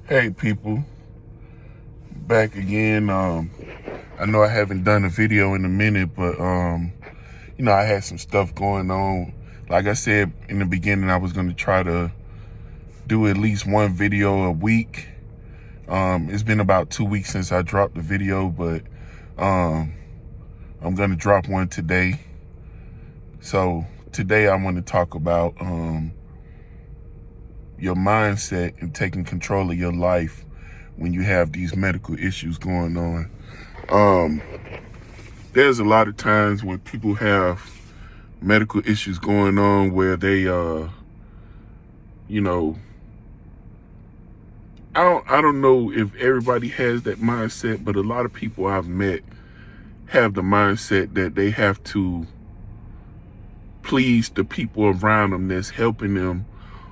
Hey people, back again. I know I haven't done a video in a minute, but I had some stuff going on. Like I said in the beginning, I was gonna try to do at least one video a week. It's been about 2 weeks since I dropped the video, but I'm gonna drop one today. So today I want to talk about your mindset and taking control of your life when you have these medical issues going on. There's a lot of times when people have medical issues going on where they, I don't know if everybody has that mindset, but a lot of people I've met have the mindset that they have to please the people around them that's helping them,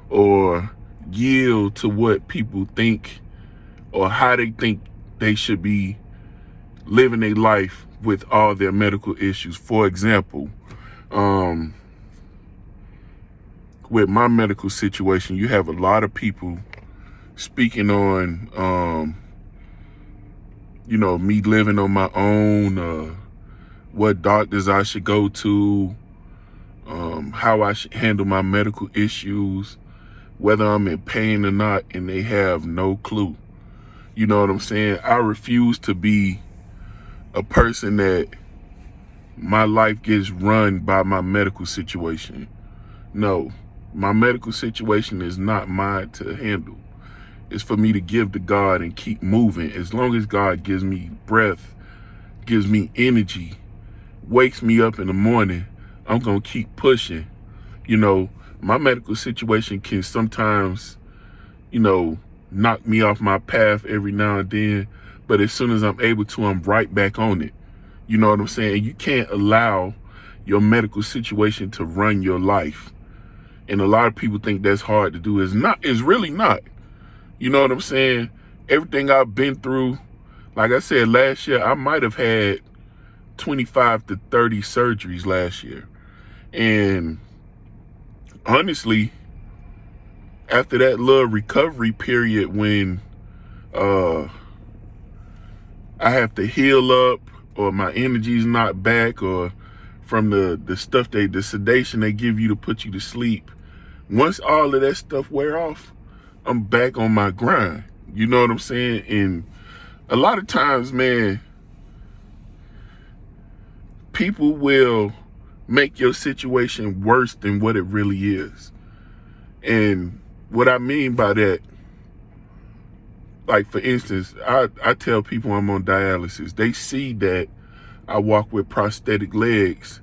or yield to what people think or how they think they should be living their life with all their medical issues. For example, with my medical situation, you have a lot of people speaking on, me living on my own, what doctors I should go to, how I should handle my medical issues, whether I'm in pain or not, and they have no clue. You know what I'm saying? I refuse to be a person that my life gets run by my medical situation. No, my medical situation is not mine to handle. It's for me to give to God and keep moving. As long as God gives me breath, gives me energy, wakes me up in the morning, I'm going to keep pushing. My medical situation can sometimes, knock me off my path every now and then. But as soon as I'm able to, I'm right back on it. You know what I'm saying? You can't allow your medical situation to run your life. And a lot of people think that's hard to do. It's really not. You know what I'm saying? Everything I've been through, like I said, last year, I might have had 25 to 30 surgeries last year. And honestly, after that little recovery period when I have to heal up, or my energy's not back, or from the stuff the sedation they give you to put you to sleep, once all of that stuff wear off, I'm back on my grind. You know what I'm saying? And a lot of times, man, people will make your situation worse than what it really is. And what I mean by that, like for instance, I tell people I'm on dialysis. They see that I walk with prosthetic legs,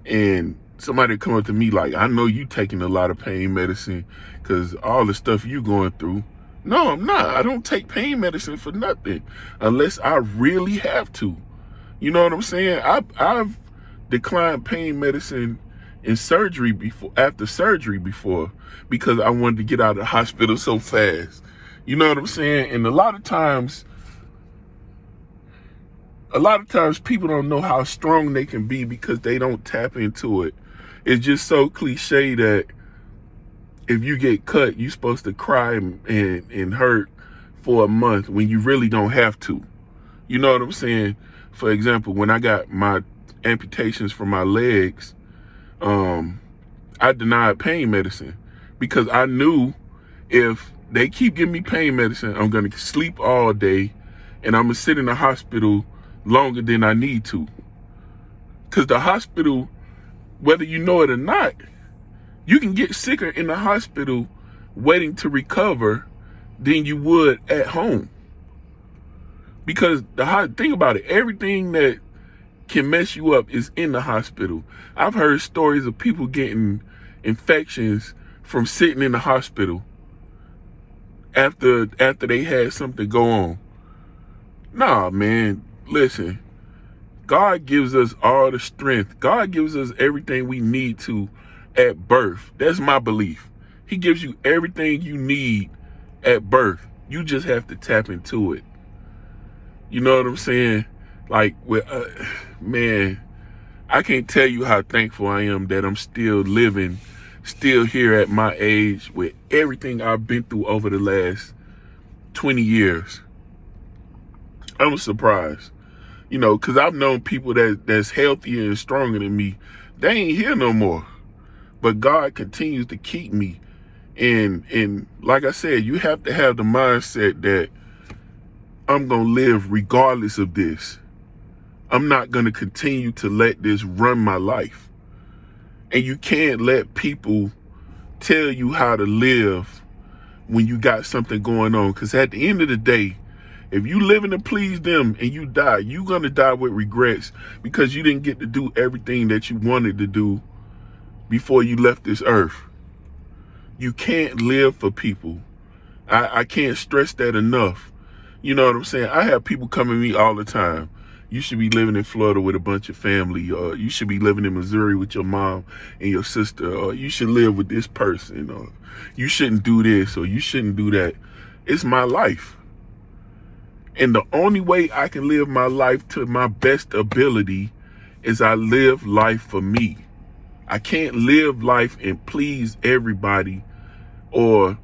and somebody come up to me like, I know you taking a lot of pain medicine because all the stuff you going through. No, I'm not. I don't take pain medicine for nothing unless I really have to. You know what I'm saying? I've declined pain medicine in surgery after surgery before, because I wanted to get out of the hospital so fast. You know what I'm saying? And a lot of times people don't know how strong they can be because they don't tap into it. It's just so cliche that if you get cut, you're supposed to cry and hurt for a month when you really don't have to. You know what I'm saying? For example, when I got my amputations from my legs, I denied pain medicine because I knew if they keep giving me pain medicine, I'm going to sleep all day and I'm going to sit in the hospital longer than I need to. Because the hospital, whether you know it or not, you can get sicker in the hospital waiting to recover than you would at home. Because think about it, everything that can mess you up is in the hospital. I've heard stories of people getting infections from sitting in the hospital after they had something go on. Nah, man, listen. God gives us all the strength. God gives us everything we need to at birth. That's my belief. He gives you everything you need at birth. You just have to tap into it. You know what I'm saying? Like, man, I can't tell you how thankful I am that I'm still living, still here at my age with everything I've been through over the last 20 years. I'm surprised, because I've known people that's healthier and stronger than me. They ain't here no more. But God continues to keep me. And like I said, you have to have the mindset that I'm going to live regardless of this. I'm not going to continue to let this run my life. And you can't let people tell you how to live when you got something going on. Because at the end of the day, if you living to please them and you die, you're going to die with regrets because you didn't get to do everything that you wanted to do before you left this earth. You can't live for people. I can't stress that enough. You know what I'm saying? I have people come to me all the time. You should be living in Florida with a bunch of family, or you should be living in Missouri with your mom and your sister, or you should live with this person, or you shouldn't do this, or you shouldn't do that. It's my life. And the only way I can live my life to my best ability is I live life for me. I can't live life and please everybody or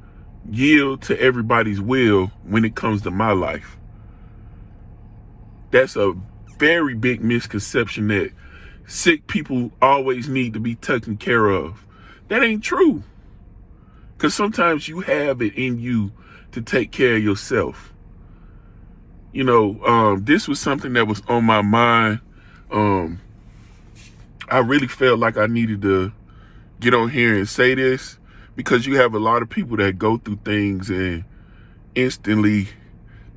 yield to everybody's will when it comes to my life. That's a very big misconception that sick people always need to be taken care of. That ain't true. Because sometimes you have it in you to take care of yourself. This was something that was on my mind. I really felt like I needed to get on here and say this because you have a lot of people that go through things and instantly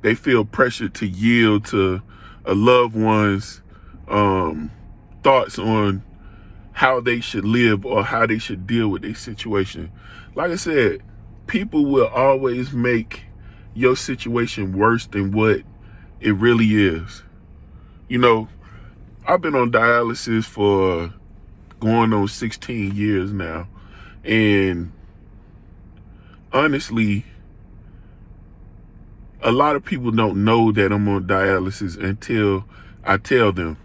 they feel pressured to yield to a loved one's thoughts on how they should live or how they should deal with their situation. Like I said, people will always make your situation worse than what it really is. I've been on dialysis for going on 16 years now. And honestly, a lot of people don't know that I'm on dialysis until I tell them.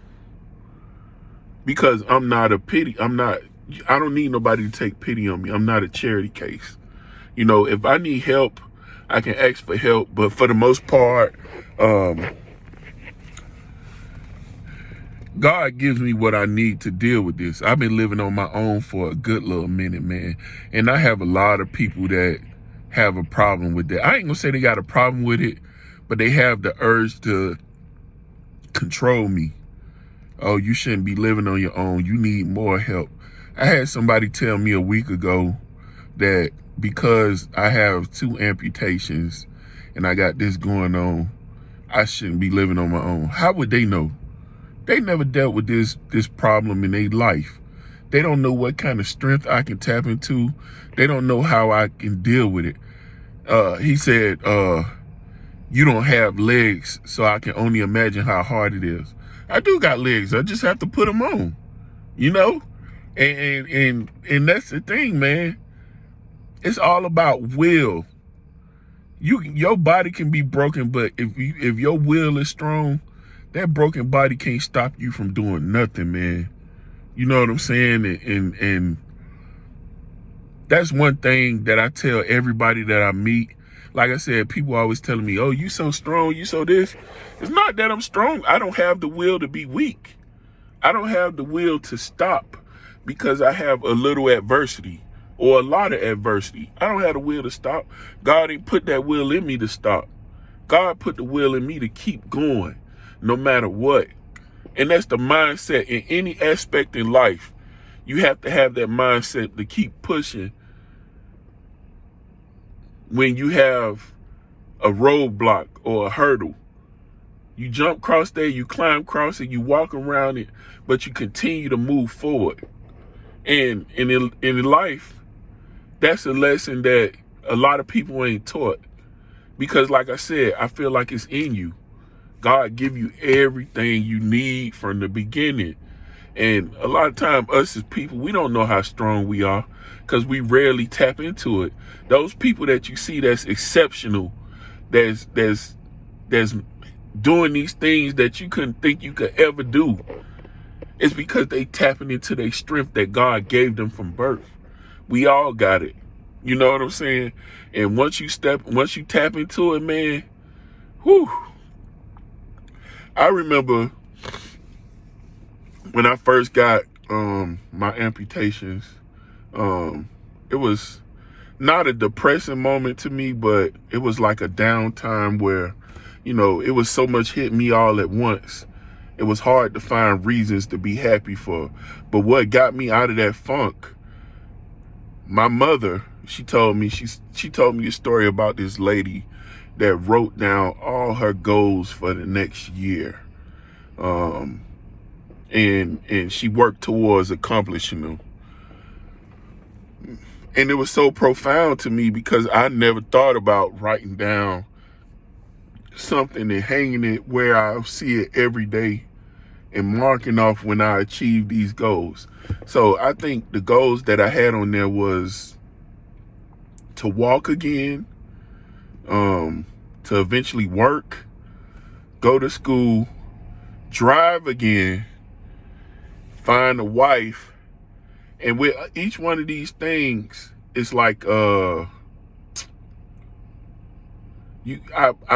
Because I don't need nobody to take pity on me. I'm not a charity case. If I need help, I can ask for help. But for the most part, God gives me what I need to deal with this. I've been living on my own for a good little minute, man. And I have a lot of people that have a problem with that. I ain't gonna say they got a problem with it, but they have the urge to control me. Oh, you shouldn't be living on your own. You need more help. I had somebody tell me a week ago that because I have 2 amputations and I got this going on, I shouldn't be living on my own. How would they know? They never dealt with this problem in their life. They don't know what kind of strength I can tap into. They don't know how I can deal with it. He said, you don't have legs, so I can only imagine how hard it is. I do got legs. I just have to put them on, And that's the thing, man. It's all about will. Your body can be broken, but if your will is strong, that broken body can't stop you from doing nothing, man. You know what I'm saying? And that's one thing that I tell everybody that I meet. Like I said, people always telling me, oh, you so strong, you so this. It's not that I'm strong. I don't have the will to be weak. I don't have the will to stop because I have a little adversity or a lot of adversity. I don't have the will to stop. God ain't put that will in me to stop. God put the will in me to keep going no matter what. And that's the mindset in any aspect in life. You have to have that mindset to keep pushing when you have a roadblock or a hurdle. You jump across there, you climb across it, you walk around it, but you continue to move forward. And in life, that's a lesson that a lot of people ain't taught. Because like I said, I feel like it's in you. God give you everything you need from the beginning. And a lot of time, us as people, we don't know how strong we are because we rarely tap into it. Those people that you see that's exceptional, that's doing these things that you couldn't think you could ever do, it's because they tapping into their strength that God gave them from birth. We all got it. You know what I'm saying? And once you tap into it, man, whew. I remember when I first got my amputations, it was not a depressing moment to me, but it was like a downtime where, it was so much hit me all at once. It was hard to find reasons to be happy for. But what got me out of that funk, my mother, she told me a story about this lady that wrote down all her goals for the next year. And she worked towards accomplishing them. And it was so profound to me because I never thought about writing down something and hanging it where I see it every day and marking off when I achieve these goals. So I think the goals that I had on there was to walk again, to eventually work, go to school, drive again, find a wife. And with each one of these things, it's like I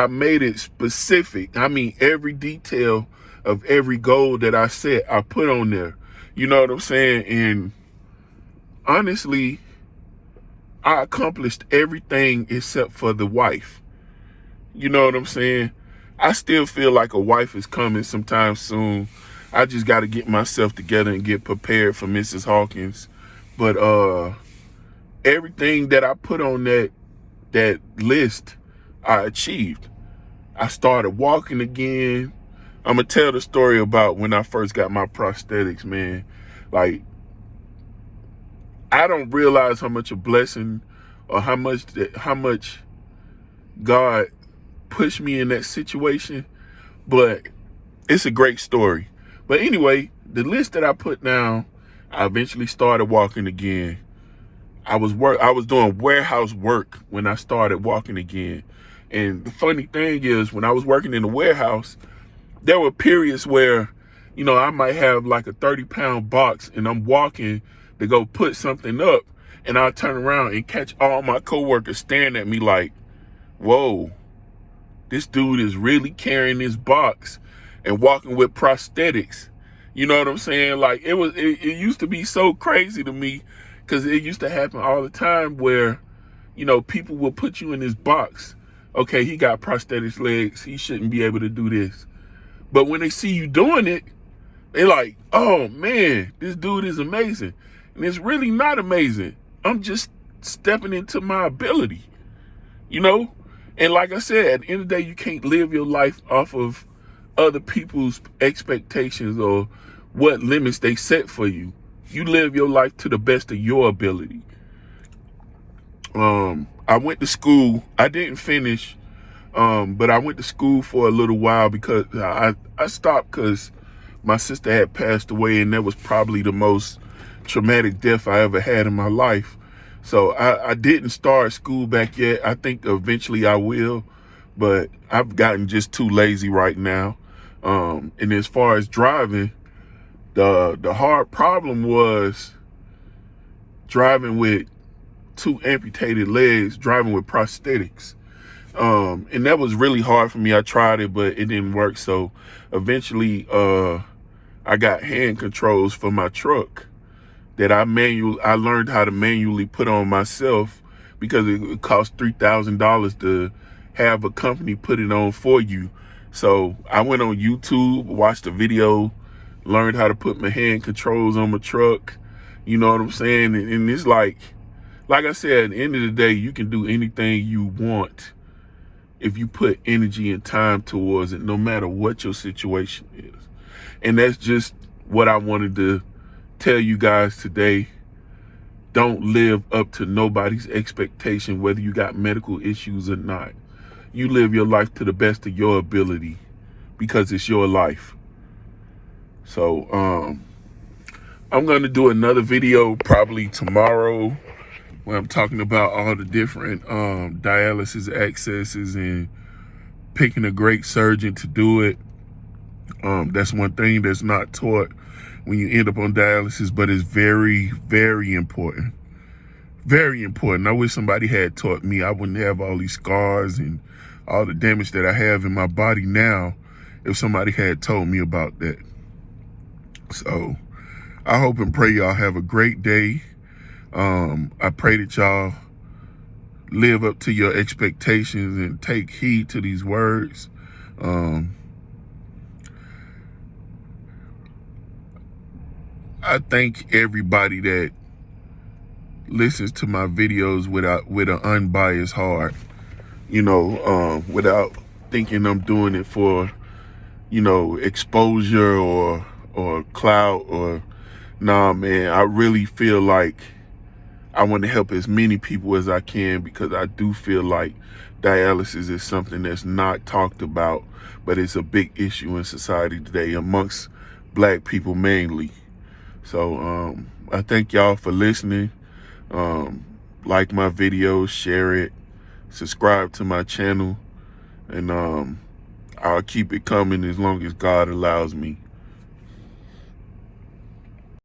made it specific. I mean, every detail of every goal that I set, I put on there. You know what I'm saying? And honestly, I accomplished everything except for the wife. You know what I'm saying? I still feel like a wife is coming sometime soon. I just got to get myself together and get prepared for Mrs. Hawkins. But everything that I put on that list, I achieved. I started walking again. I'm going to tell the story about when I first got my prosthetics, man. Like, I don't realize how much a blessing or how much God pushed me in that situation, but it's a great story. But anyway, the list that I put down, I eventually started walking again. I was doing warehouse work when I started walking again. And the funny thing is, when I was working in the warehouse, there were periods where, I might have like a 30-pound box and I'm walking to go put something up, and I'll turn around and catch all my coworkers staring at me like, whoa, this dude is really carrying this box and walking with prosthetics. You know what I'm saying? Like, it used to be so crazy to me because it used to happen all the time where, people will put you in this box. Okay, he got prosthetic legs. He shouldn't be able to do this. But when they see you doing it, they're like, oh man, this dude is amazing. And it's really not amazing. I'm just stepping into my ability, And like I said, at the end of the day, you can't live your life off of other people's expectations or what limits they set for you. You live your life to the best of your ability. I went to school. I didn't finish, but I went to school for a little while because I stopped because my sister had passed away, and that was probably the most traumatic death I ever had in my life. So I didn't start school back yet. I think eventually I will, but I've gotten just too lazy right now. And as far as driving, the hard problem was driving with two amputated legs, driving with prosthetics. And that was really hard for me. I tried it, but it didn't work. So eventually, I got hand controls for my truck that I learned how to manually put on myself because it cost $3,000 to have a company put it on for you. So I went on YouTube, watched a video, learned how to put my hand controls on my truck. You know what I'm saying? And it's like I said, at the end of the day, you can do anything you want if you put energy and time towards it, no matter what your situation is. And that's just what I wanted to tell you guys today. Don't live up to nobody's expectation, whether you got medical issues or not. You live your life to the best of your ability because it's your life. So I'm going to do another video probably tomorrow where I'm talking about all the different dialysis accesses and picking a great surgeon to do it. That's one thing that's not taught when you end up on dialysis, but it's very, very important. Very important. I wish somebody had taught me. I wouldn't have all these scars and all the damage that I have in my body now if somebody had told me about that. So I hope and pray y'all have a great day. I pray that y'all live up to your expectations and take heed to these words. I thank everybody that listens to my videos with an unbiased heart, without thinking I'm doing it for, exposure or clout or nah, man. I really feel like I want to help as many people as I can, because I do feel like dialysis is something that's not talked about, but it's a big issue in society today amongst Black people mainly. So I thank y'all for listening. Like my videos, share it, subscribe to my channel, and I'll keep it coming as long as God allows me.